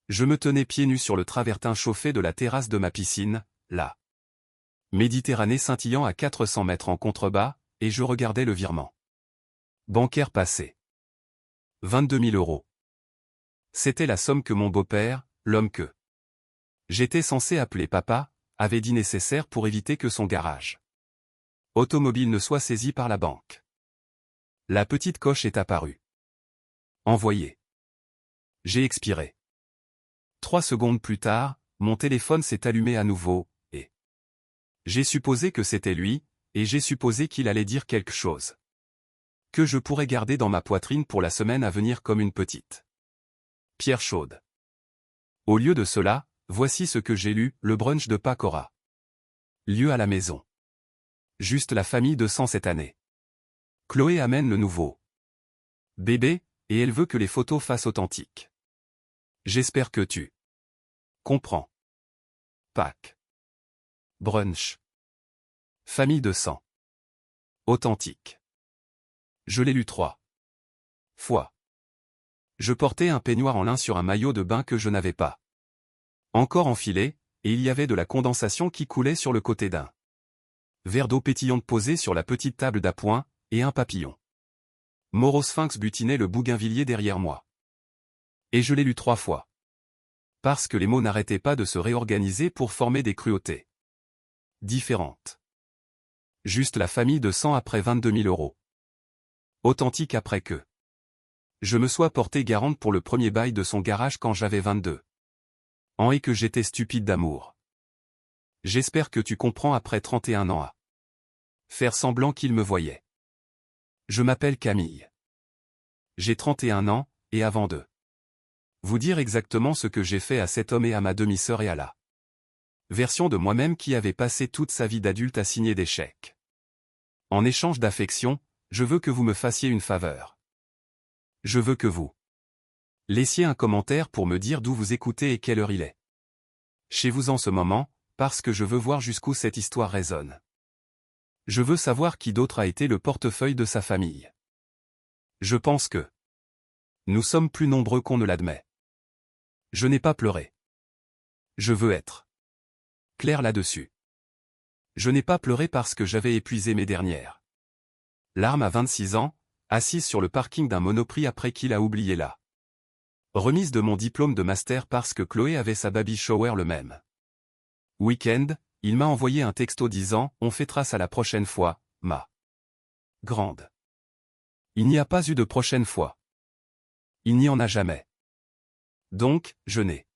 Je me tenais pieds nus sur le travertin chauffé de la terrasse de ma piscine, la Méditerranée scintillant à 400 mètres en contrebas, et je regardais le virement bancaire passer. 22 000 euros. C'était la somme que mon beau-père, l'homme que j'étais censé appeler papa, avait dit nécessaire pour éviter que son garage automobile ne soit saisi par la banque. La petite coche est apparue. Envoyé. J'ai expiré. 3 secondes plus tard, mon téléphone s'est allumé à nouveau, et j'ai supposé que c'était lui, et j'ai supposé qu'il allait dire quelque chose que je pourrais garder dans ma poitrine pour la semaine à venir comme une petite pierre chaude. Au lieu de cela, voici ce que j'ai lu, le brunch de Pâques aura lieu à la maison. Juste la famille de sang cette année. Chloé amène le nouveau bébé, et elle veut que les photos fassent authentiques. J'espère que tu comprends. Pâques. Brunch. Famille de sang. Authentique. Je l'ai lu 3 fois. Je portais un peignoir en lin sur un maillot de bain que je n'avais pas encore enfilé, et il y avait de la condensation qui coulait sur le côté d'un verre d'eau pétillante posé sur la petite table d'appoint, et un papillon Morosphinx butinait le bougainvillier derrière moi. Et je l'ai lu 3 fois. Parce que les mots n'arrêtaient pas de se réorganiser pour former des cruautés différentes. Juste la famille de sang après 22 000 euros. Authentique après que je me sois porté garante pour le premier bail de son garage quand j'avais 22 ans et que j'étais stupide d'amour. J'espère que tu comprends après 31 ans à faire semblant qu'il me voyait. Je m'appelle Camille. J'ai 31 ans, et avant de vous dire exactement ce que j'ai fait à cet homme et à ma demi-sœur et à la version de moi-même qui avait passé toute sa vie d'adulte à signer des chèques. En échange d'affection, je veux que vous me fassiez une faveur. Je veux que vous laissiez un commentaire pour me dire d'où vous écoutez et quelle heure il est chez vous en ce moment, parce que je veux voir jusqu'où cette histoire résonne. Je veux savoir qui d'autre a été le portefeuille de sa famille. Je pense que nous sommes plus nombreux qu'on ne l'admet. Je n'ai pas pleuré. Je veux être clair là-dessus. Je n'ai pas pleuré parce que j'avais épuisé mes dernières larmes à 26 ans, assise sur le parking d'un Monoprix après qu'il a oublié la remise de mon diplôme de master parce que Chloé avait sa baby shower le même week-end. Il m'a envoyé un texto disant « On fait trace à la prochaine fois, ma grande ». Il n'y a pas eu de prochaine fois. Il n'y en a jamais. Donc, je n'ai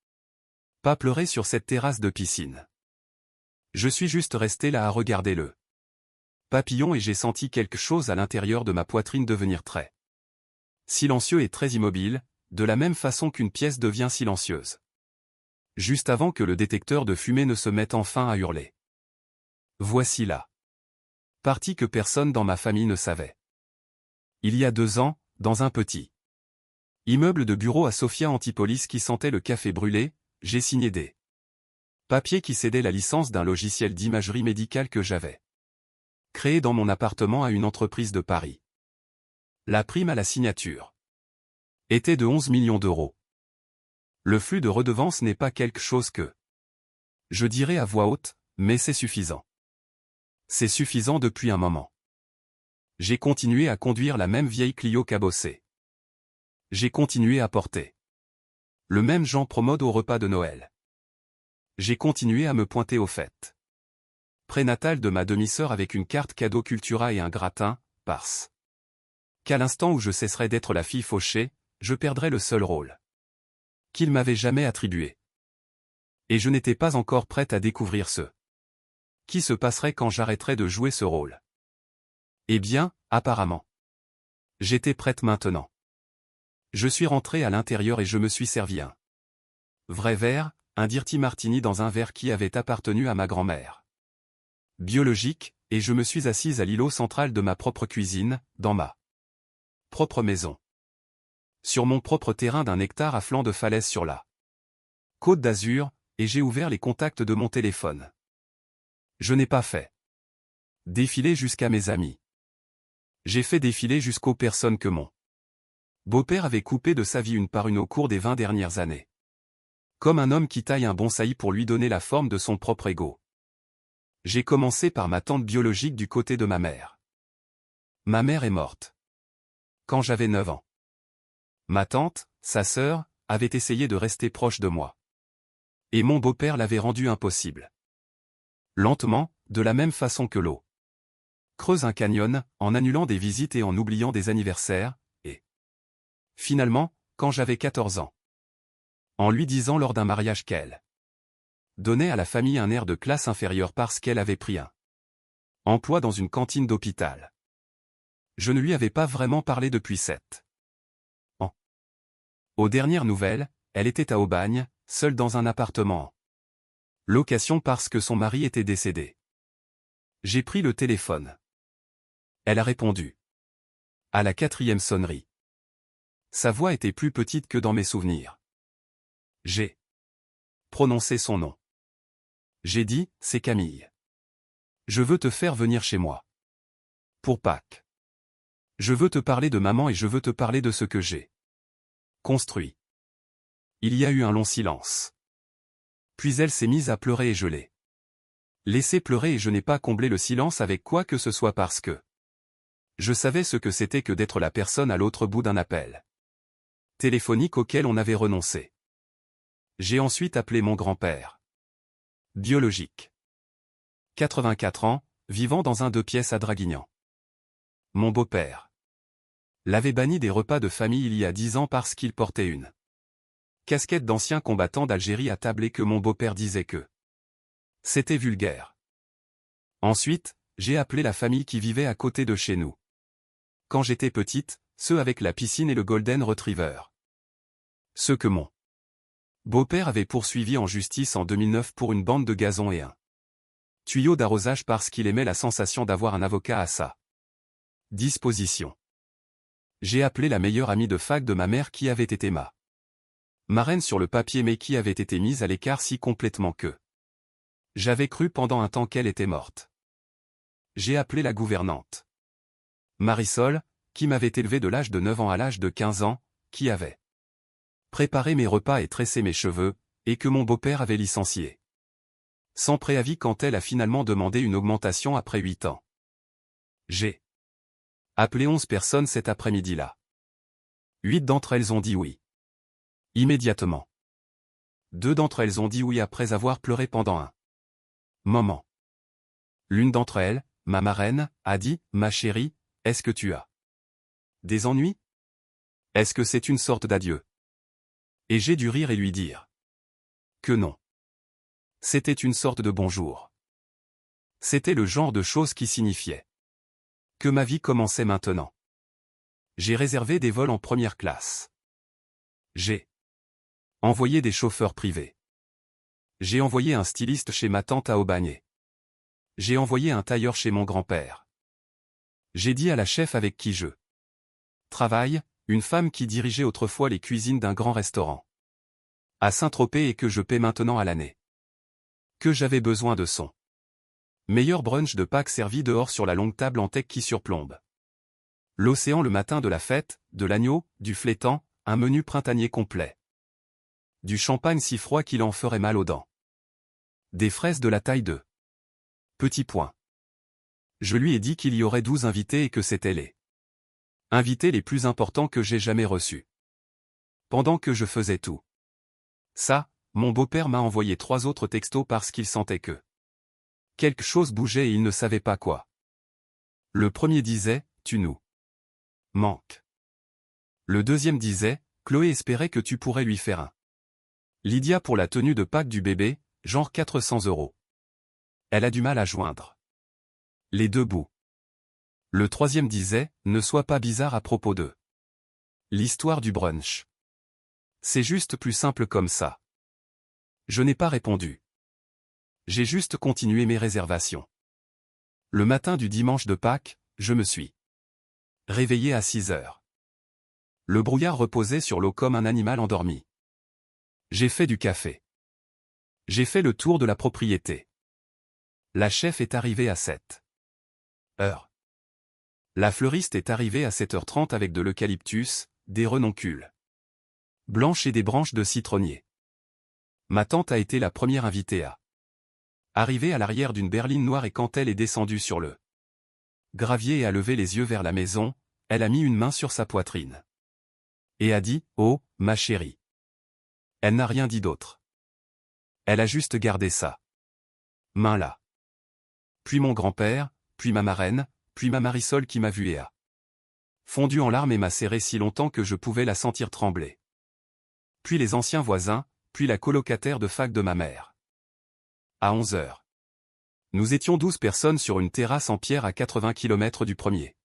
pas pleuré sur cette terrasse de piscine. Je suis juste resté là à regarder le papillon et j'ai senti quelque chose à l'intérieur de ma poitrine devenir très silencieux et très immobile, de la même façon qu'une pièce devient silencieuse. Juste avant que le détecteur de fumée ne se mette enfin à hurler. Voici la partie que personne dans ma famille ne savait. Il y a 2 ans, dans un petit immeuble de bureau à Sophia Antipolis qui sentait le café brûlé, j'ai signé des papiers qui cédaient la licence d'un logiciel d'imagerie médicale que j'avais créé dans mon appartement à une entreprise de Paris. La prime à la signature était de 11 millions d'euros. Le flux de redevances n'est pas quelque chose que je dirais à voix haute, mais c'est suffisant. C'est suffisant depuis un moment. J'ai continué à conduire la même vieille Clio cabossée. J'ai continué à porter le même Jean Promode au repas de Noël. J'ai continué à me pointer aux fêtes prénatales de ma demi-sœur avec une carte cadeau Cultura et un gratin, parce qu'à l'instant où je cesserai d'être la fille fauchée, je perdrai le seul rôle qu'il m'avait jamais attribué. Et je n'étais pas encore prête à découvrir ce qui se passerait quand j'arrêterais de jouer ce rôle. Eh bien, apparemment, j'étais prête maintenant. Je suis rentré à l'intérieur et je me suis servi un vrai verre, un Dirty Martini dans un verre qui avait appartenu à ma grand-mère biologique, et je me suis assise à l'îlot central de ma propre cuisine, dans ma propre maison. Sur mon propre terrain d'1 hectare à flanc de falaise sur la Côte d'Azur, et j'ai ouvert les contacts de mon téléphone. Je n'ai pas fait défiler jusqu'à mes amis. J'ai fait défiler jusqu'aux personnes que mon beau-père avait coupées de sa vie une par une au cours des 20 dernières années. Comme un homme qui taille un bonsaï pour lui donner la forme de son propre ego. J'ai commencé par ma tante biologique du côté de ma mère. Ma mère est morte quand j'avais 9 ans. Ma tante, sa sœur, avait essayé de rester proche de moi. Et mon beau-père l'avait rendu impossible. Lentement, de la même façon que l'eau creuse un canyon, en annulant des visites et en oubliant des anniversaires, et finalement, quand j'avais 14 ans. En lui disant lors d'un mariage qu'elle donnait à la famille un air de classe inférieure parce qu'elle avait pris un emploi dans une cantine d'hôpital. Je ne lui avais pas vraiment parlé depuis 7 ans. Aux dernières nouvelles, elle était à Aubagne, seule dans un appartement en location parce que son mari était décédé. J'ai pris le téléphone. Elle a répondu. À la 4e sonnerie. Sa voix était plus petite que dans mes souvenirs. J'ai prononcé son nom. J'ai dit, c'est Camille. Je veux te faire venir chez moi. Pour Pâques. Je veux te parler de maman et je veux te parler de ce que j'ai construit. Il y a eu un long silence. Puis elle s'est mise à pleurer et je l'ai laissé pleurer et je n'ai pas comblé le silence avec quoi que ce soit parce que je savais ce que c'était que d'être la personne à l'autre bout d'un appel téléphonique auquel on avait renoncé. J'ai ensuite appelé mon grand-père. Biologique. 84 ans, vivant dans un 2 pièces à Draguignan. Mon beau-père l'avait banni des repas de famille il y a 10 ans parce qu'il portait une casquette d'ancien combattant d'Algérie à table et que mon beau-père disait que c'était vulgaire. Ensuite, j'ai appelé la famille qui vivait à côté de chez nous. Quand j'étais petite, ceux avec la piscine et le Golden Retriever. Ceux que mon beau-père avait poursuivis en justice en 2009 pour une bande de gazon et un tuyau d'arrosage parce qu'il aimait la sensation d'avoir un avocat à sa disposition. J'ai appelé la meilleure amie de fac de ma mère qui avait été ma marraine sur le papier mais qui avait été mise à l'écart si complètement que j'avais cru pendant un temps qu'elle était morte. J'ai appelé la gouvernante Marisol, qui m'avait élevé de l'âge de 9 ans à l'âge de 15 ans, qui avait préparé mes repas et tressé mes cheveux, et que mon beau-père avait licencié sans préavis quand elle a finalement demandé une augmentation après 8 ans. J'ai appelé 11 personnes cet après-midi-là. 8 d'entre elles ont dit oui. Immédiatement. 2 d'entre elles ont dit oui après avoir pleuré pendant un moment. L'une d'entre elles, ma marraine, a dit, ma chérie, est-ce que tu as des ennuis? Est-ce que c'est une sorte d'adieu? Et j'ai dû rire et lui dire que non. C'était une sorte de bonjour. C'était le genre de chose qui signifiait que ma vie commençait maintenant. J'ai réservé des vols en première classe. J'ai envoyé des chauffeurs privés. J'ai envoyé un styliste chez ma tante à Aubagne. J'ai envoyé un tailleur chez mon grand-père. J'ai dit à la chef avec qui je travaille, une femme qui dirigeait autrefois les cuisines d'un grand restaurant à Saint-Tropez et que je paie maintenant à l'année, que j'avais besoin de son meilleur brunch de Pâques servi dehors sur la longue table en teck qui surplombe l'océan le matin de la fête, de l'agneau, du flétan, un menu printanier complet. Du champagne si froid qu'il en ferait mal aux dents. Des fraises de la taille de petit point. Je lui ai dit qu'il y aurait 12 invités et que c'était les invités les plus importants que j'ai jamais reçus. Pendant que je faisais tout ça, mon beau-père m'a envoyé 3 autres textos parce qu'il sentait que quelque chose bougeait et il ne savait pas quoi. Le premier disait, tu nous manques. Le deuxième disait, Chloé espérait que tu pourrais lui faire un Lydia pour la tenue de Pâques du bébé, genre 400 €. Elle a du mal à joindre les deux bouts. Le troisième disait, ne sois pas bizarre à propos de l'histoire du brunch. C'est juste plus simple comme ça. Je n'ai pas répondu. J'ai juste continué mes réservations. Le matin du dimanche de Pâques, je me suis réveillé à 6 heures. Le brouillard reposait sur l'eau comme un animal endormi. J'ai fait du café. J'ai fait le tour de la propriété. La chef est arrivée à 7 heures. La fleuriste est arrivée à 7h30 avec de l'eucalyptus, des renoncules blanches et des branches de citronnier. Ma tante a été la première invitée à arriver à l'arrière d'une berline noire et quand elle est descendue sur le gravier et a levé les yeux vers la maison, elle a mis une main sur sa poitrine. Et a dit « Oh, ma chérie ». Elle n'a rien dit d'autre. Elle a juste gardé sa main là. Puis mon grand-père, puis ma marraine, puis ma Marisol qui m'a vu et a fondu en larmes et m'a serré si longtemps que je pouvais la sentir trembler. Puis les anciens voisins, puis la colocataire de fac de ma mère. À 11 heures. Nous étions 12 personnes sur une terrasse en pierre à 80 km du premier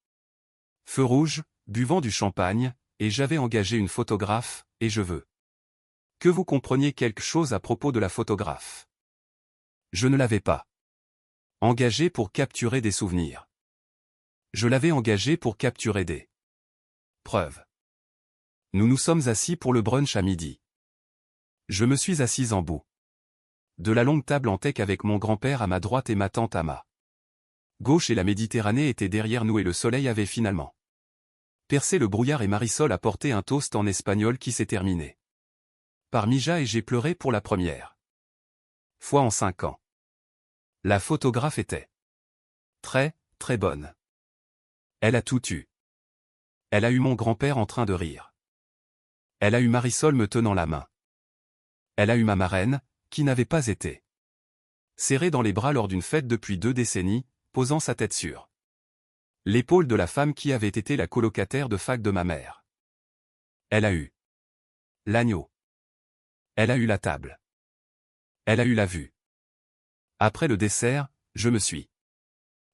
feu rouge, buvant du champagne, et j'avais engagé une photographe, et je veux que vous compreniez quelque chose à propos de la photographe. Je ne l'avais pas engagée pour capturer des souvenirs. Je l'avais engagée pour capturer des preuves. Nous nous sommes assis pour le brunch à midi. Je me suis assise en bout de la longue table en teck avec mon grand-père à ma droite et ma tante à ma gauche et la Méditerranée était derrière nous et le soleil avait finalement percé le brouillard et Marisol a porté un toast en espagnol qui s'est terminé par Mija et j'ai pleuré pour la première fois en 5 ans. La photographe était très, très bonne. Elle a tout eu. Elle a eu mon grand-père en train de rire. Elle a eu Marisol me tenant la main. Elle a eu ma marraine, qui n'avait pas été serrée dans les bras lors d'une fête depuis 2 décennies, posant sa tête sur l'épaule de la femme qui avait été la colocataire de fac de ma mère. Elle a eu l'agneau. Elle a eu la table. Elle a eu la vue. Après le dessert, je me suis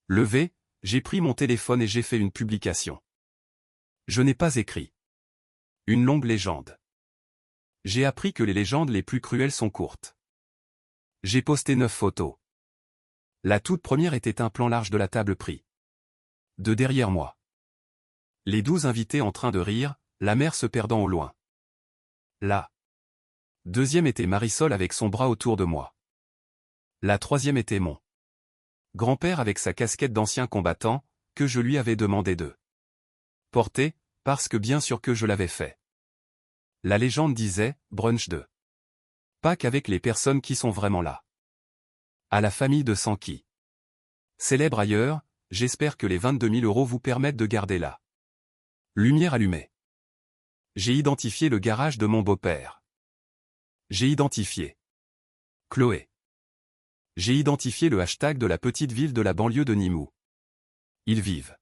levé, j'ai pris mon téléphone et j'ai fait une publication. Je n'ai pas écrit une longue légende. J'ai appris que les légendes les plus cruelles sont courtes. J'ai posté 9 photos. La toute première était un plan large de la table pris de derrière moi. Les 12 invités en train de rire, la mer se perdant au loin. La deuxième était Marisol avec son bras autour de moi. La troisième était mon grand-père avec sa casquette d'ancien combattant, que je lui avais demandé de porter, parce que bien sûr que je l'avais fait. La légende disait, brunch de Pâques avec les personnes qui sont vraiment là. À la famille de sang qui célèbre ailleurs, j'espère que les 22 000 € vous permettent de garder la lumière allumée. J'ai identifié le garage de mon beau-père. J'ai identifié Chloé. J'ai identifié le hashtag de la petite ville de la banlieue de Nimou. Ils vivent.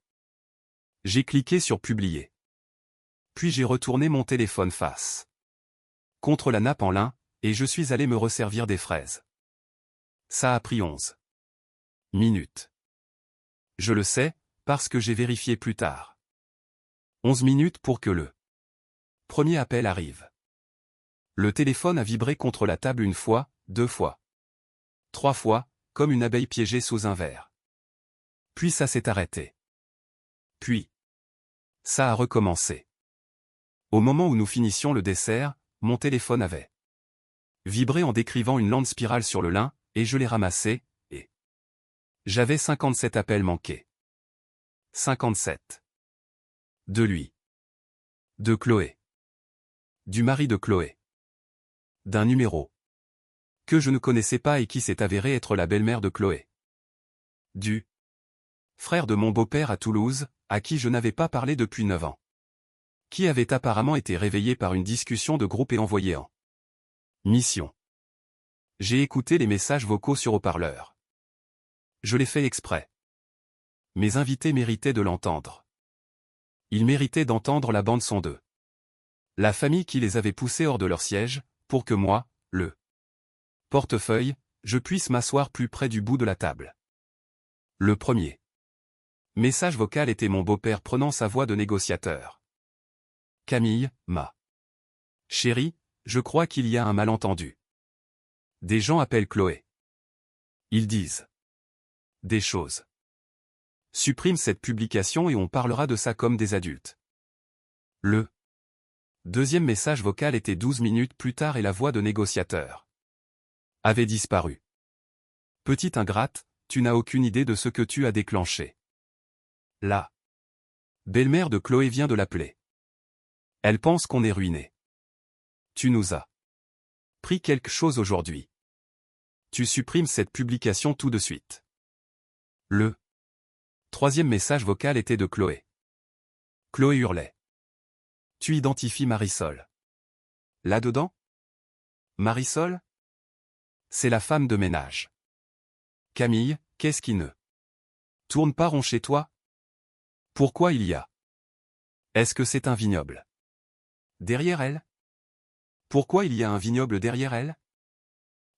J'ai cliqué sur publier. Puis j'ai retourné mon téléphone face contre la nappe en lin, et je suis allé me resservir des fraises. Ça a pris 11 minutes. Je le sais, parce que j'ai vérifié plus tard. 11 minutes pour que le premier appel arrive. Le téléphone a vibré contre la table 1 fois, 2 fois, 3 fois, comme une abeille piégée sous un verre. Puis ça s'est arrêté. Puis, ça a recommencé. Au moment où nous finissions le dessert, mon téléphone avait vibré en décrivant une lente spirale sur le lin, et je l'ai ramassé, et j'avais 57 appels manqués. 57. De lui. De Chloé. Du mari de Chloé. D'un numéro que je ne connaissais pas et qui s'est avéré être la belle-mère de Chloé. Du frère de mon beau-père à Toulouse, à qui je n'avais pas parlé depuis 9 ans. Qui avait apparemment été réveillé par une discussion de groupe et envoyé en mission. J'ai écouté les messages vocaux sur haut-parleur. Je l'ai fait exprès. Mes invités méritaient de l'entendre. Ils méritaient d'entendre la bande-son d'eux. La famille qui les avait poussés hors de leur siège, pour que moi, le portefeuille, je puisse m'asseoir plus près du bout de la table. Le premier message vocal était mon beau-père prenant sa voix de négociateur. Camille, ma chérie, je crois qu'il y a un malentendu. Des gens appellent Chloé. Ils disent des choses. Supprime cette publication et on parlera de ça comme des adultes. Le deuxième message vocal était 12 minutes plus tard et la voix de négociateur avait disparu. Petite ingrate, tu n'as aucune idée de ce que tu as déclenché. La belle-mère de Chloé vient de l'appeler. Elle pense qu'on est ruiné. Tu nous as Pris quelque chose aujourd'hui. Tu supprimes cette publication tout de suite. Le troisième message vocal était de Chloé. Chloé hurlait. Tu identifies Marisol. Là-dedans? Marisol? C'est la femme de ménage. Camille, qu'est-ce qui ne tourne pas rond chez toi? Pourquoi il y a? Est-ce que c'est un vignoble derrière elle? Pourquoi il y a un vignoble derrière elle?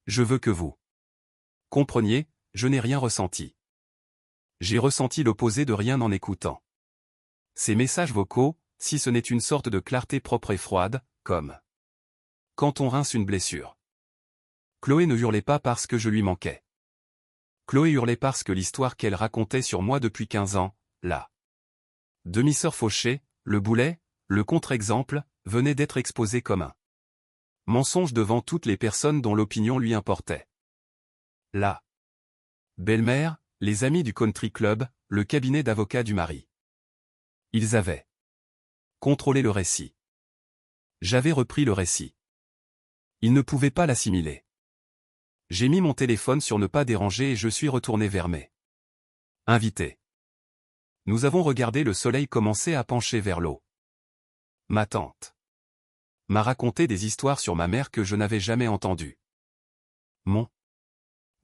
Je veux que vous compreniez, je n'ai rien ressenti. J'ai ressenti l'opposé de rien en écoutant ces messages vocaux, si ce n'est une sorte de clarté propre et froide, comme quand on rince une blessure. Chloé ne hurlait pas parce que je lui manquais. Chloé hurlait parce que l'histoire qu'elle racontait sur moi depuis 15 ans, la demi-sœur fauchée, le boulet, le contre-exemple, venait d'être exposée comme un mensonge devant toutes les personnes dont l'opinion lui importait. La belle-mère, les amis du country club, le cabinet d'avocats du mari. Ils avaient contrôlé le récit. J'avais repris le récit. Ils ne pouvaient pas l'assimiler. J'ai mis mon téléphone sur ne pas déranger et je suis retourné vers mes invités. Nous avons regardé le soleil commencer à pencher vers l'eau. Ma tante m'a raconté des histoires sur ma mère que je n'avais jamais entendues. Mon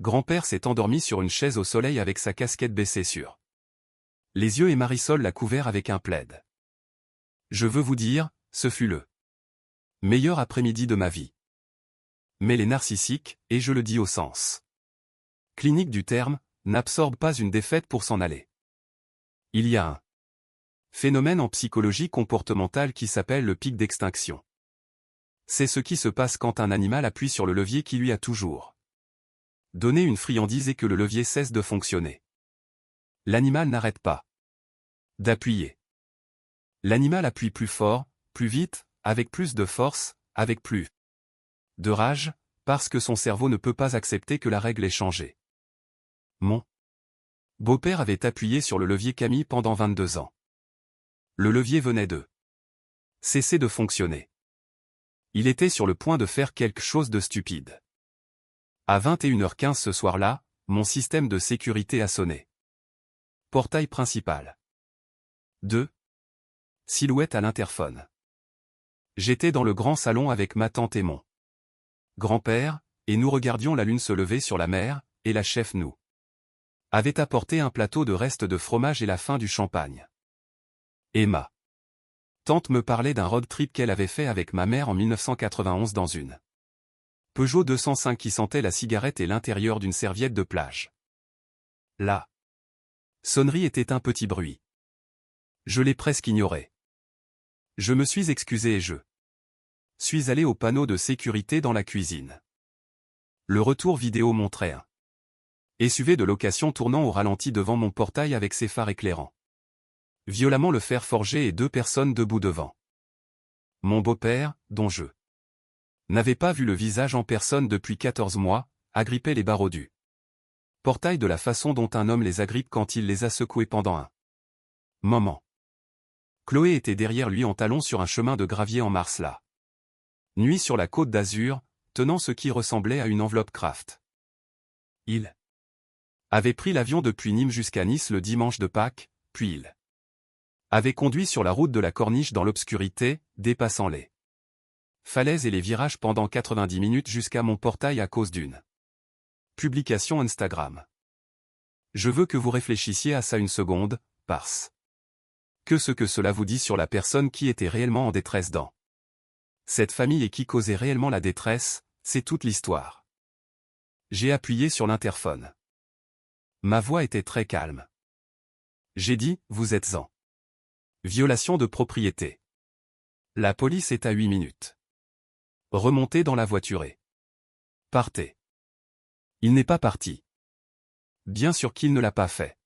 grand-père s'est endormi sur une chaise au soleil avec sa casquette baissée sur les yeux et Marisol l'a couvert avec un plaid. Je veux vous dire, ce fut le meilleur après-midi de ma vie. Mais les narcissiques, et je le dis au sens clinique du terme, n'absorbent pas une défaite pour s'en aller. Il y a un phénomène en psychologie comportementale qui s'appelle le pic d'extinction. C'est ce qui se passe quand un animal appuie sur le levier qui lui a toujours donné une friandise et que le levier cesse de fonctionner. L'animal n'arrête pas d'appuyer. L'animal appuie plus fort, plus vite, avec plus de force, avec plus de rage, parce que son cerveau ne peut pas accepter que la règle ait changé. Mon beau-père avait appuyé sur le levier Camille pendant 22 ans. Le levier venait de cesser de fonctionner. Il était sur le point de faire quelque chose de stupide. À 21h15 ce soir-là, mon système de sécurité a sonné. Portail principal. 2. Silhouette à l'interphone. J'étais dans le grand salon avec ma tante et mon grand-père, et nous regardions la lune se lever sur la mer, et la chef nous avait apporté un plateau de restes de fromage et la fin du champagne. Emma. Tante me parlait d'un road trip qu'elle avait fait avec ma mère en 1991 dans une Peugeot 205 qui sentait la cigarette et l'intérieur d'une serviette de plage. La sonnerie était un petit bruit. Je l'ai presque ignoré. Je me suis excusé et je suis allé au panneau de sécurité dans la cuisine. Le retour vidéo montrait un SUV de location tournant au ralenti devant mon portail avec ses phares éclairant violemment le fer forgé et 2 personnes debout devant. Mon beau-père, dont je n'avais pas vu le visage en personne depuis 14 mois, agrippait les barreaux du portail de la façon dont un homme les agrippe quand il les a secoués pendant un moment. Chloé était derrière lui en talons sur un chemin de gravier en mars la nuit sur la côte d'Azur, tenant ce qui ressemblait à une enveloppe Kraft. Il avait pris l'avion depuis Nîmes jusqu'à Nice le dimanche de Pâques, puis il avait conduit sur la route de la Corniche dans l'obscurité, dépassant les falaises et les virages pendant 90 minutes jusqu'à mon portail à cause d'une publication Instagram. Je veux que vous réfléchissiez à ça une seconde, parce que ce que cela vous dit sur la personne qui était réellement en détresse dans cette famille et qui causait réellement la détresse, c'est toute l'histoire. J'ai appuyé sur l'interphone. Ma voix était très calme. J'ai dit, vous êtes en violation de propriété. La police est à 8 minutes. Remontez dans la voiture et partez. Il n'est pas parti. Bien sûr qu'il ne l'a pas fait.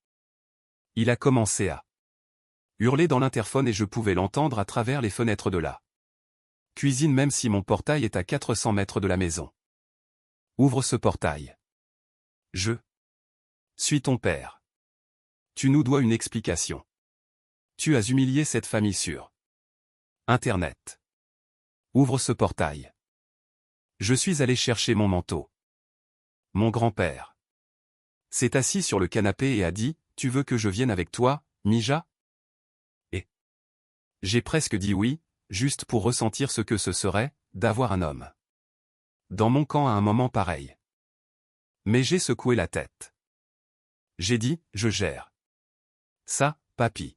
Il a commencé à hurler dans l'interphone et je pouvais l'entendre à travers les fenêtres de la cuisine même si mon portail est à 400 mètres de la maison. Ouvre ce portail. Je suis ton père. Tu nous dois une explication. Tu as humilié cette famille sur Internet. Ouvre ce portail. Je suis allé chercher mon manteau. Mon grand-père s'est assis sur le canapé et a dit, « Tu veux que je vienne avec toi, Mija ?» Et j'ai presque dit oui, juste pour ressentir ce que ce serait, d'avoir un homme dans mon camp à un moment pareil. Mais j'ai secoué la tête. J'ai dit, je gère ça, papy.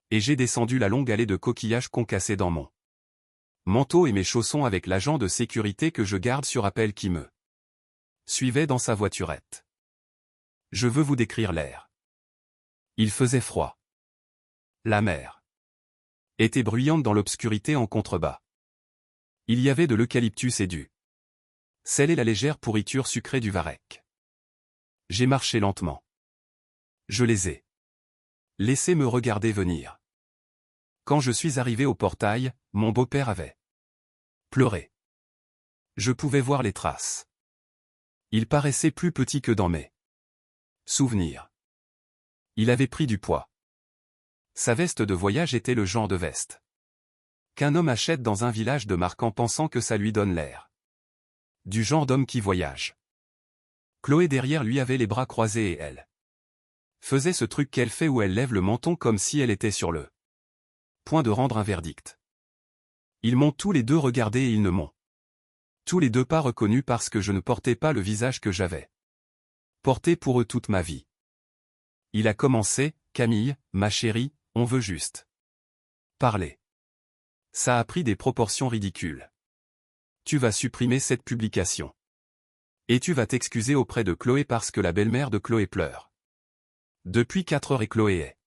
Et j'ai descendu la longue allée de coquillages concassés dans mon manteau et mes chaussons avec l'agent de sécurité que je garde sur appel qui me suivait dans sa voiturette. Je veux vous décrire l'air. Il faisait froid. La mer était bruyante dans l'obscurité en contrebas. Il y avait de l'eucalyptus et du sel et la légère pourriture sucrée du varech. J'ai marché lentement. Je les ai laissés me regarder venir. Quand je suis arrivé au portail, mon beau-père avait pleuré. Je pouvais voir les traces. Il paraissait plus petit que dans mes souvenirs. Il avait pris du poids. Sa veste de voyage était le genre de veste qu'un homme achète dans un village de marque en pensant que ça lui donne l'air du genre d'homme qui voyage. Chloé derrière lui avait les bras croisés et elle faisait ce truc qu'elle fait où elle lève le menton comme si elle était sur le point de rendre un verdict. Ils m'ont tous les deux regardé et ils ne m'ont tous les deux pas reconnu parce que je ne portais pas le visage que j'avais porté pour eux toute ma vie. Il a commencé, Camille, ma chérie, on veut juste parler. Ça a pris des proportions ridicules. Tu vas supprimer cette publication. Et tu vas t'excuser auprès de Chloé parce que la belle-mère de Chloé pleure. Depuis 4 heures et Chloé est.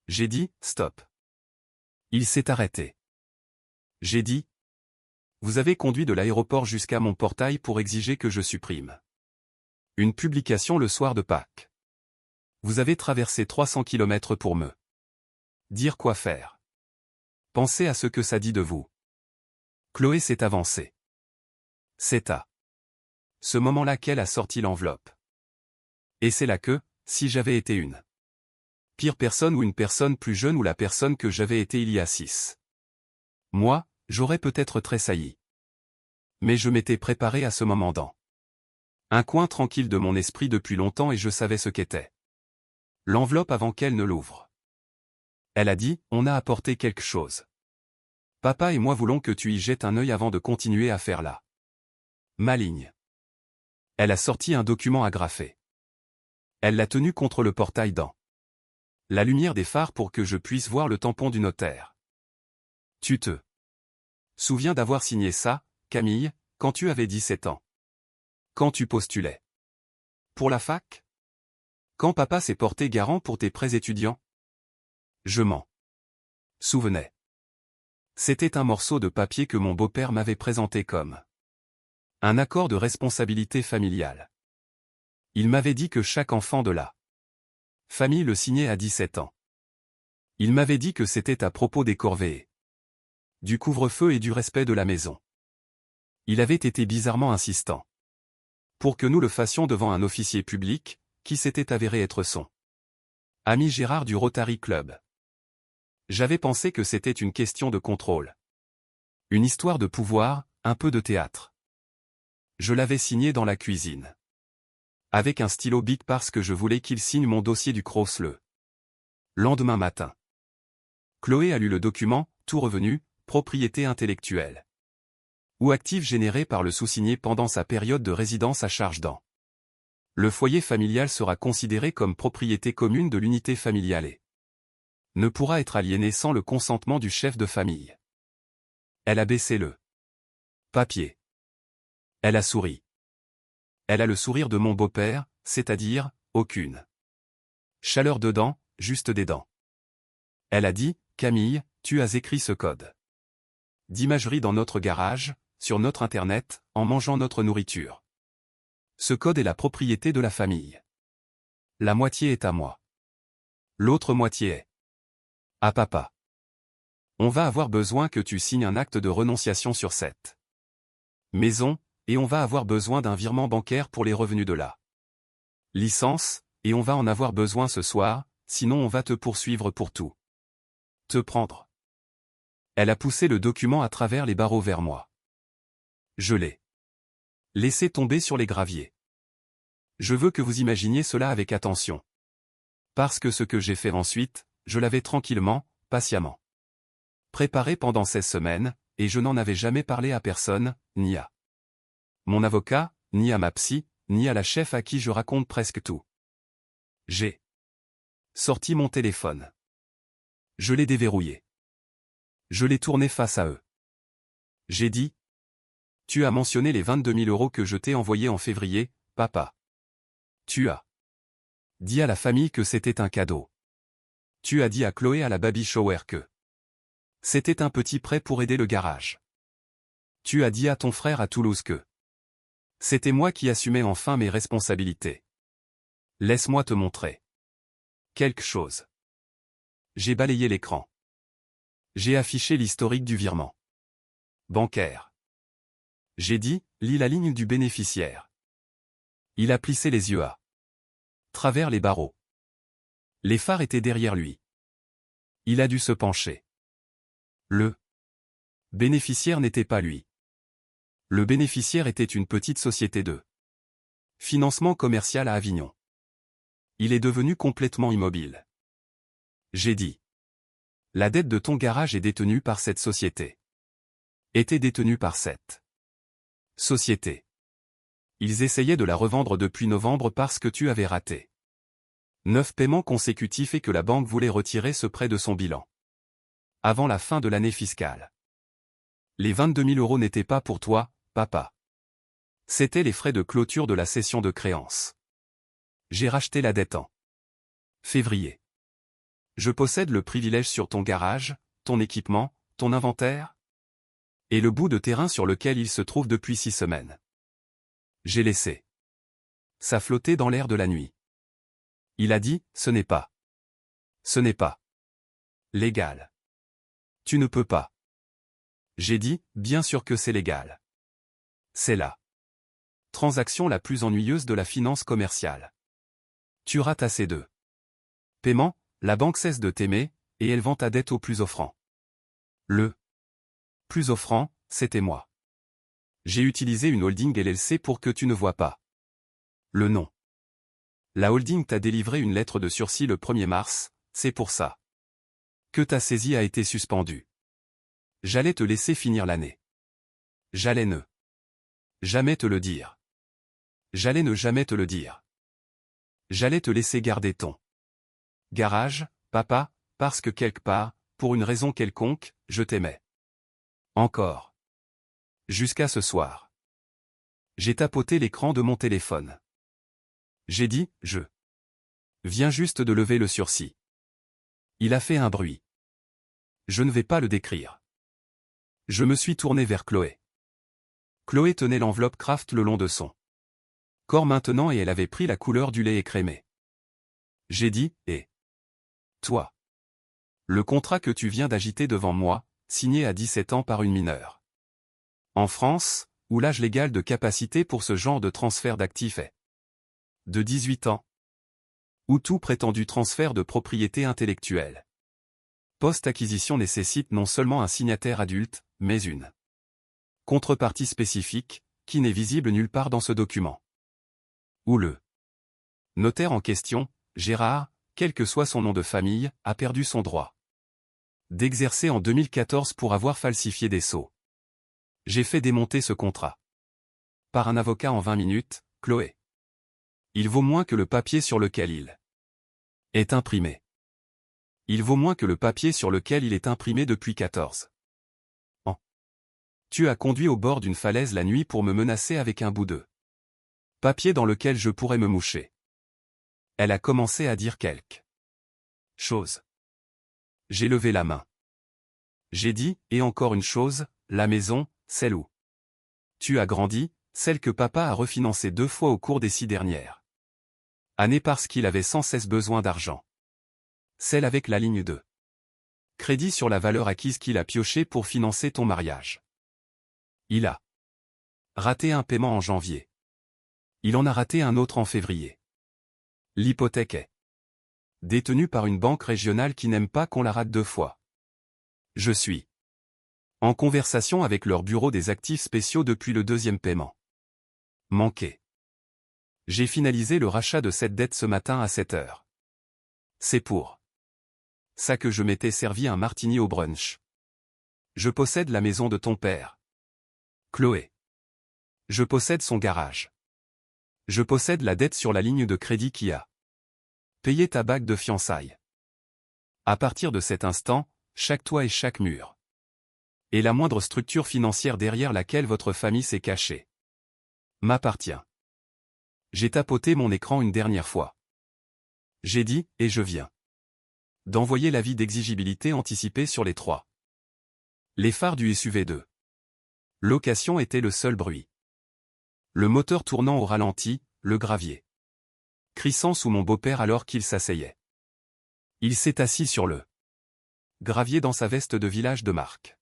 J'ai dit, stop. Il s'est arrêté. J'ai dit. Vous avez conduit de l'aéroport jusqu'à mon portail pour exiger que je supprime une publication le soir de Pâques. Vous avez traversé 300 km pour me dire quoi faire. Pensez à ce que ça dit de vous. Chloé s'est avancée. C'est à ce moment-là qu'elle a sorti l'enveloppe. Et c'est là que, si j'avais été une pire personne ou une personne plus jeune ou la personne que j'avais été il y a 6 mois, j'aurais peut-être tressailli. Mais je m'étais préparé à ce moment dans un coin tranquille de mon esprit depuis longtemps et je savais ce qu'était l'enveloppe avant qu'elle ne l'ouvre. Elle a dit, on a apporté quelque chose. Papa et moi voulons que tu y jettes un œil avant de continuer à faire la maligne. Elle a sorti un document agrafé. Elle l'a tenu contre le portail dans la lumière des phares pour que je puisse voir le tampon du notaire. Tu te souviens d'avoir signé ça, Camille, quand tu avais 17 ans? Quand tu postulais pour la fac? Quand papa s'est porté garant pour tes prêts étudiants? Je m'en souvenais. C'était un morceau de papier que mon beau-père m'avait présenté comme un accord de responsabilité familiale. Il m'avait dit que chaque enfant de la famille le signait à 17 ans. Il m'avait dit que c'était à propos des corvées, du couvre-feu et du respect de la maison. Il avait été bizarrement insistant pour que nous le fassions devant un officier public, qui s'était avéré être son ami Gérard du Rotary Club. J'avais pensé que c'était une question de contrôle. Une histoire de pouvoir, un peu de théâtre. Je l'avais signé dans la cuisine. Avec un stylo bic parce que je voulais qu'il signe mon dossier du Crous le lendemain matin. Chloé a lu le document, tout revenu, propriété intellectuelle ou actif généré par le sous-signé pendant sa période de résidence à charge dans le foyer familial sera considéré comme propriété commune de l'unité familiale et ne pourra être aliéné sans le consentement du chef de famille. Elle a baissé le papier. Elle a souri. Elle a le sourire de mon beau-père, c'est-à-dire, aucune chaleur dedans, juste des dents. Elle a dit, Camille, tu as écrit ce code d'imagerie dans notre garage, sur notre internet, en mangeant notre nourriture. Ce code est la propriété de la famille. La moitié est à moi. L'autre moitié est à papa. On va avoir besoin que tu signes un acte de renonciation sur cette maison, et on va avoir besoin d'un virement bancaire pour les revenus de la licence, et on va en avoir besoin ce soir, sinon on va te poursuivre pour tout. Te prendre. Elle a poussé le document à travers les barreaux vers moi. Je l'ai laissé tomber sur les graviers. Je veux que vous imaginiez cela avec attention. Parce que ce que j'ai fait ensuite, je l'avais tranquillement, patiemment préparé pendant 16 semaines, et je n'en avais jamais parlé à personne, ni à mon avocat, ni à ma psy, ni à la chef à qui je raconte presque tout. J'ai sorti mon téléphone. Je l'ai déverrouillé. Je l'ai tourné face à eux. J'ai dit: Tu as mentionné les 22 000 € que je t'ai envoyés en février, papa. Tu as dit à la famille que c'était un cadeau. Tu as dit à Chloé à la baby shower que c'était un petit prêt pour aider le garage. Tu as dit à ton frère à Toulouse que c'était moi qui assumais enfin mes responsabilités. Laisse-moi te montrer quelque chose. J'ai balayé l'écran. J'ai affiché l'historique du virement bancaire. J'ai dit: lis la ligne du bénéficiaire. Il a plissé les yeux à travers les barreaux. Les phares étaient derrière lui. Il a dû se pencher. Le bénéficiaire n'était pas lui. Le bénéficiaire était une petite société de financement commercial à Avignon. Il est devenu complètement immobile. J'ai dit: la dette de ton garage est détenue par cette société. Était détenue par cette société. Ils essayaient de la revendre depuis novembre parce que tu avais raté 9 paiements consécutifs et que la banque voulait retirer ce prêt de son bilan avant la fin de l'année fiscale. Les 22 000 € n'étaient pas pour toi, papa. C'étaient les frais de clôture de la cession de créances. J'ai racheté la dette en février. Je possède le privilège sur ton garage, ton équipement, ton inventaire et le bout de terrain sur lequel il se trouve depuis 6 semaines. J'ai laissé ça flotter dans l'air de la nuit. Il a dit: ce n'est pas légal. Tu ne peux pas. J'ai dit: bien sûr que c'est légal. C'est la transaction la plus ennuyeuse de la finance commerciale. Tu rates assez de paiements, la banque cesse de t'aimer, et elle vend ta dette au plus offrant. Le plus offrant, c'était moi. J'ai utilisé une holding LLC pour que tu ne vois pas le nom. La holding t'a délivré une lettre de sursis le 1er mars, c'est pour ça que ta saisie a été suspendue. J'allais te laisser finir l'année. J'allais ne jamais te le dire. J'allais ne jamais te le dire. J'allais te laisser garder ton garage, papa, parce que quelque part, pour une raison quelconque, je t'aimais. Encore. Jusqu'à ce soir. J'ai tapoté l'écran de mon téléphone. J'ai dit: je viens juste de lever le sursis. Il a fait un bruit. Je ne vais pas le décrire. Je me suis tourné vers Chloé. Chloé tenait l'enveloppe Kraft le long de son corps maintenant et elle avait pris la couleur du lait écrémé. J'ai dit: et toi? Le contrat que tu viens d'agiter devant moi, signé à 17 ans par une mineure. En France, où l'âge légal de capacité pour ce genre de transfert d'actifs est de 18 ans. Où tout prétendu transfert de propriété intellectuelle post-acquisition nécessite non seulement un signataire adulte, mais une contrepartie spécifique, qui n'est visible nulle part dans ce document. Où le notaire en question, Gérard, quel que soit son nom de famille, a perdu son droit d'exercer en 2014 pour avoir falsifié des sceaux. J'ai fait démonter ce contrat par un avocat en 20 minutes, Chloé. Il vaut moins que le papier sur lequel il est imprimé. Il vaut moins que le papier sur lequel il est imprimé depuis 14 ans. Tu as conduit au bord d'une falaise la nuit pour me menacer avec un bout de papier dans lequel je pourrais me moucher. Elle a commencé à dire quelque chose. J'ai levé la main. J'ai dit: et encore une chose, la maison, celle où tu as grandi, celle que papa a refinancée 2 fois au cours des 6 dernières années parce qu'il avait sans cesse besoin d'argent. Celle avec la ligne de crédit sur la valeur acquise qu'il a pioché pour financer ton mariage. Il a raté un paiement en janvier. Il en a raté un autre en février. L'hypothèque est détenue par une banque régionale qui n'aime pas qu'on la rate 2 fois. Je suis En conversation avec leur bureau des actifs spéciaux depuis le deuxième paiement. Manqué. J'ai finalisé le rachat de cette dette ce matin à 7 heures. C'est pour ça que je m'étais servi un martini au brunch. Je possède la maison de ton père. Chloé. Je possède son garage. Je possède la dette sur la ligne de crédit qui a payé ta bague de fiançailles. À partir de cet instant, chaque toit et chaque mur. Et la moindre structure financière derrière laquelle votre famille s'est cachée m'appartient. J'ai tapoté mon écran une dernière fois. J'ai dit, et je viens d'envoyer l'avis d'exigibilité anticipée sur les 3. Les phares du SUV2. Location était le seul bruit. Le moteur tournant au ralenti, le gravier crissant sous mon beau-père alors qu'il s'asseyait. Il s'est assis sur le gravier dans sa veste de village de marque.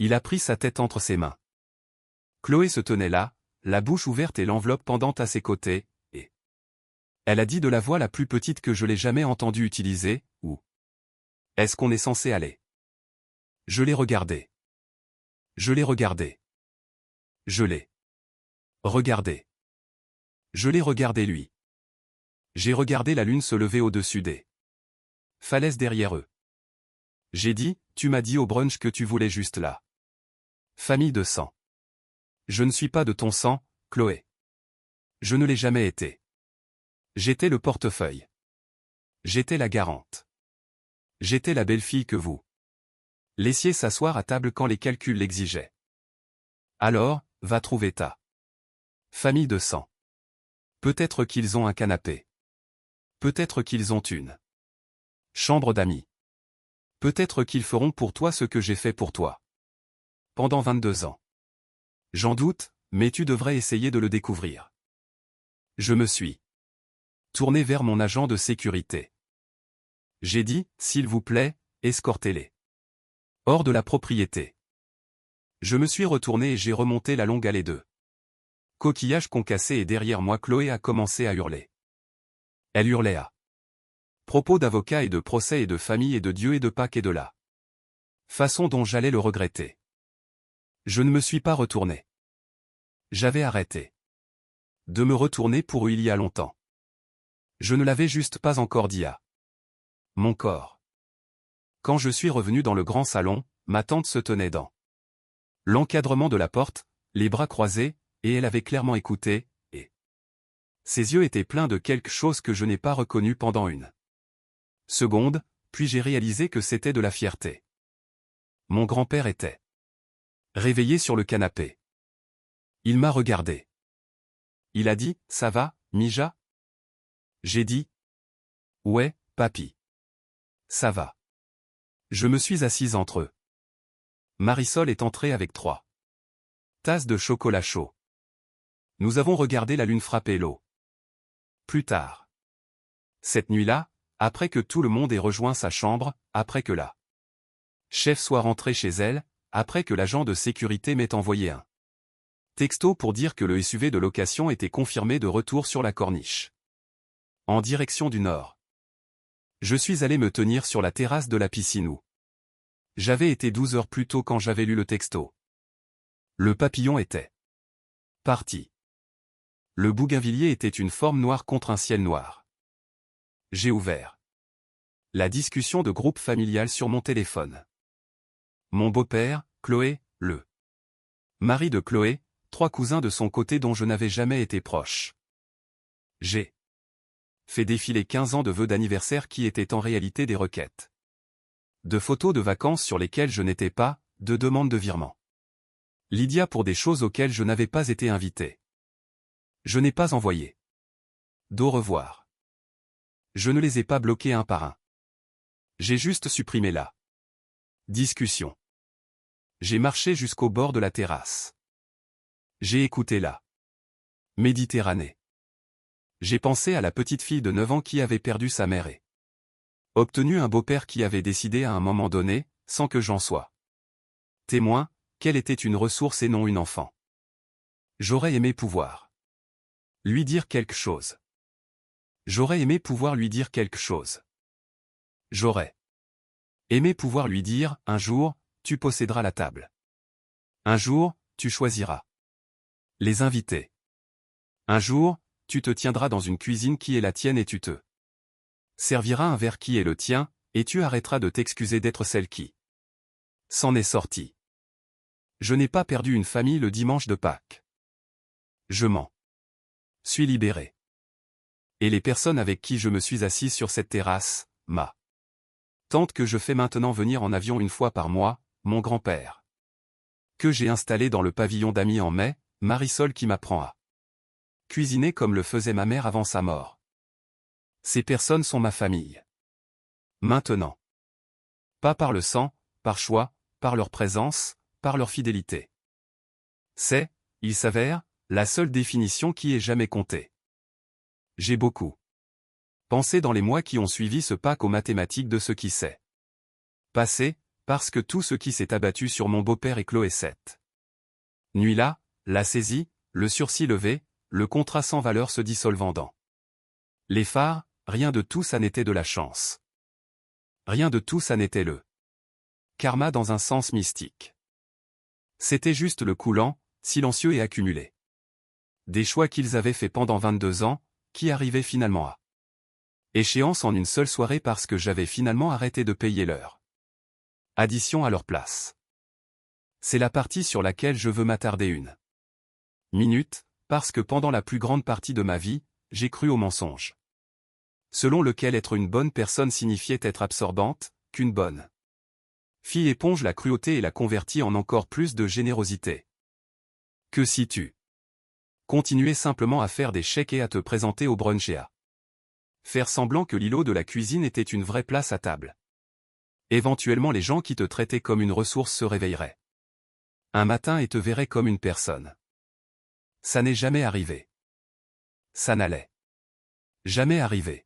Il a pris sa tête entre ses mains. Chloé se tenait là, la bouche ouverte et l'enveloppe pendante à ses côtés, et elle a dit de la voix la plus petite que je l'ai jamais entendue utiliser, où est-ce qu'on est censé aller? Je l'ai regardé. Je l'ai regardé. Je l'ai regardé. Je l'ai regardé lui. J'ai regardé la lune se lever au-dessus des falaises derrière eux. J'ai dit, tu m'as dit au brunch que tu voulais juste la famille de sang. Je ne suis pas de ton sang, Chloé. Je ne l'ai jamais été. J'étais le portefeuille. J'étais la garante. J'étais la belle-fille que vous laissiez s'asseoir à table quand les calculs l'exigeaient. Alors, va trouver ta famille de sang. Peut-être qu'ils ont un canapé. Peut-être qu'ils ont une chambre d'amis. Peut-être qu'ils feront pour toi ce que j'ai fait pour toi. Pendant 22 ans. J'en doute, mais tu devrais essayer de le découvrir. Je me suis tourné vers mon agent de sécurité. J'ai dit, s'il vous plaît, escortez-les hors de la propriété. Je me suis retourné et j'ai remonté la longue allée de coquillages concassés et derrière moi Chloé a commencé à hurler. Elle hurlait à propos d'avocats et de procès et de famille et de Dieu et de Pâques et de la façon dont j'allais le regretter. Je ne me suis pas retourné. J'avais arrêté de me retourner pour eux il y a longtemps. Je ne l'avais juste pas encore dit à mon corps. Quand je suis revenu dans le grand salon, ma tante se tenait dans l'encadrement de la porte, les bras croisés, et elle avait clairement écouté, et ses yeux étaient pleins de quelque chose que je n'ai pas reconnu pendant une seconde, puis j'ai réalisé que c'était de la fierté. Mon grand-père était réveillé sur le canapé. Il m'a regardé. Il a dit, ça va, Mija? J'ai dit, ouais, papy. Ça va. Je me suis assise entre eux. Marisol est entrée avec 3 tasses de chocolat chaud. Nous avons regardé la lune frapper l'eau. Plus tard. Cette nuit-là, après que tout le monde ait rejoint sa chambre, après que la chef soit rentrée chez elle, après que l'agent de sécurité m'ait envoyé un texto pour dire que le SUV de location était confirmé de retour sur la corniche. En direction du nord. Je suis allé me tenir sur la terrasse de la piscine où j'avais été 12 heures plus tôt quand j'avais lu le texto. Le papillon était parti. Le bougainvillier était une forme noire contre un ciel noir. J'ai ouvert la discussion de groupe familial sur mon téléphone. Mon beau-père, Chloé, le mari de Chloé, 3 cousins de son côté dont je n'avais jamais été proche. J'ai fait défiler 15 ans de vœux d'anniversaire qui étaient en réalité des requêtes. De photos de vacances sur lesquelles je n'étais pas, de demandes de virement. Lydia pour des choses auxquelles je n'avais pas été invité. Je n'ai pas envoyé d'au revoir. Je ne les ai pas bloqués un par un. J'ai juste supprimé la discussion. J'ai marché jusqu'au bord de la terrasse. J'ai écouté la Méditerranée. J'ai pensé à la petite fille de 9 ans qui avait perdu sa mère et obtenu un beau-père qui avait décidé à un moment donné, sans que j'en sois témoin, qu'elle était une ressource et non une enfant. J'aurais aimé pouvoir lui dire quelque chose. J'aurais aimé pouvoir lui dire quelque chose. J'aurais aimé pouvoir lui dire, un jour, tu posséderas la table. Un jour, tu choisiras les invités. Un jour, tu te tiendras dans une cuisine qui est la tienne et tu te serviras un verre qui est le tien, et tu arrêteras de t'excuser d'être celle qui s'en est sortie. Je n'ai pas perdu une famille le dimanche de Pâques. Je m'en suis libéré. Et les personnes avec qui je me suis assis sur cette terrasse, ma tante que je fais maintenant venir en avion une fois par mois, mon grand-père que j'ai installé dans le pavillon d'amis en mai, Marisol qui m'apprend à cuisiner comme le faisait ma mère avant sa mort. Ces personnes sont ma famille. Maintenant. Pas par le sang, par choix, par leur présence, par leur fidélité. C'est, il s'avère, la seule définition qui ait jamais compté. J'ai beaucoup pensé dans les mois qui ont suivi ce Pâques aux mathématiques de ce qui s'est passé, parce que tout ce qui s'est abattu sur mon beau-père et Chloé cette nuit-là, la saisie, le sursis levé, le contrat sans valeur se dissolvant dans les phares, rien de tout ça n'était de la chance. Rien de tout ça n'était le karma dans un sens mystique. C'était juste le coulant, silencieux et accumulé des choix qu'ils avaient fait pendant 22 ans, qui arrivaient finalement à échéance en une seule soirée parce que j'avais finalement arrêté de payer leur addition à leur place. C'est la partie sur laquelle je veux m'attarder une minute, parce que pendant la plus grande partie de ma vie, j'ai cru au mensonge selon lequel être une bonne personne signifiait être absorbante, qu'une bonne fille éponge la cruauté et la convertit en encore plus de générosité. Que si tu continuais simplement à faire des chèques et à te présenter au brunch et à faire semblant que l'îlot de la cuisine était une vraie place à table. Éventuellement les gens qui te traitaient comme une ressource se réveilleraient un matin et te verraient comme une personne. Ça n'est jamais arrivé. Ça n'allait jamais arriver.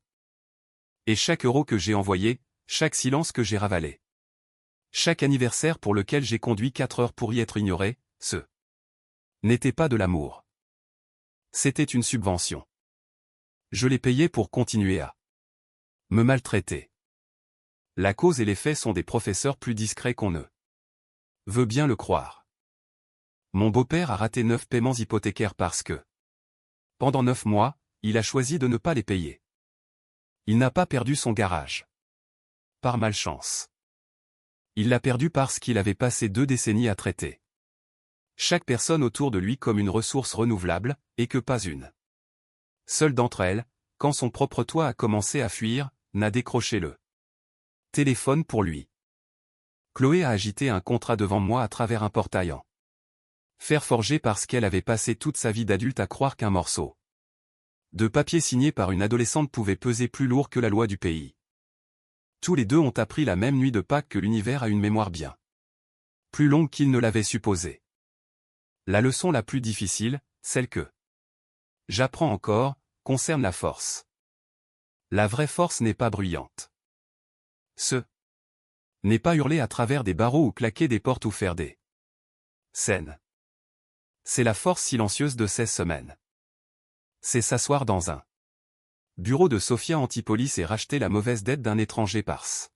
Et chaque euro que j'ai envoyé, chaque silence que j'ai ravalé, chaque anniversaire pour lequel j'ai conduit 4 heures pour y être ignoré, ce n'était pas de l'amour. C'était une subvention. Je l'ai payé pour continuer à me maltraiter. La cause et l'effet sont des professeurs plus discrets qu'on ne veut bien le croire. Mon beau-père a raté 9 paiements hypothécaires parce que, pendant 9 mois, il a choisi de ne pas les payer. Il n'a pas perdu son garage. Par malchance. Il l'a perdu parce qu'il avait passé 2 décennies à traiter chaque personne autour de lui comme une ressource renouvelable, et que pas une seule d'entre elles, quand son propre toit a commencé à fuir, n'a décroché le téléphone pour lui. Chloé a agité un contrat devant moi à travers un portail en fer forgé parce qu'elle avait passé toute sa vie d'adulte à croire qu'un morceau de papier signé par une adolescente pouvait peser plus lourd que la loi du pays. Tous les deux ont appris la même nuit de Pâques que l'univers a une mémoire bien plus longue qu'il ne l'avait supposé. La leçon la plus difficile, celle que j'apprends encore, concerne la force. La vraie force n'est pas bruyante. Ce n'est pas hurler à travers des barreaux ou claquer des portes ou faire des scènes. C'est la force silencieuse de 16 semaines. C'est s'asseoir dans un bureau de Sophia Antipolis et racheter la mauvaise dette d'un étranger parce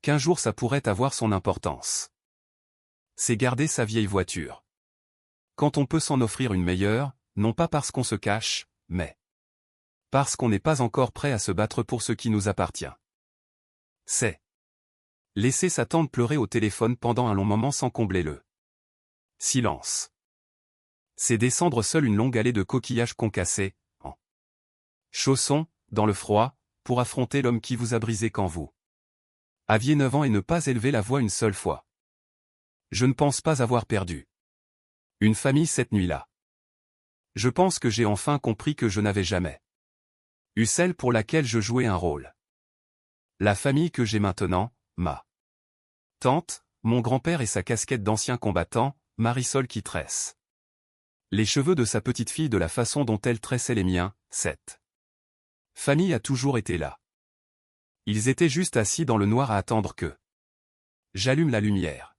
qu'un jour ça pourrait avoir son importance. C'est garder sa vieille voiture. Quand on peut s'en offrir une meilleure, non pas parce qu'on se cache, mais parce qu'on n'est pas encore prêt à se battre pour ce qui nous appartient. C'est laisser sa tante pleurer au téléphone pendant un long moment sans combler le silence. C'est descendre seul une longue allée de coquillages concassés, en chaussons, dans le froid, pour affronter l'homme qui vous a brisé quand vous aviez 9 ans et ne pas élever la voix une seule fois. Je ne pense pas avoir perdu une famille cette nuit-là. Je pense que j'ai enfin compris que je n'avais jamais eu celle pour laquelle je jouais un rôle. La famille que j'ai maintenant, ma tante, mon grand-père et sa casquette d'ancien combattant, Marisol qui tresse les cheveux de sa petite fille de la façon dont elle tressait les miens, cette famille a toujours été là. Ils étaient juste assis dans le noir à attendre que j'allume la lumière.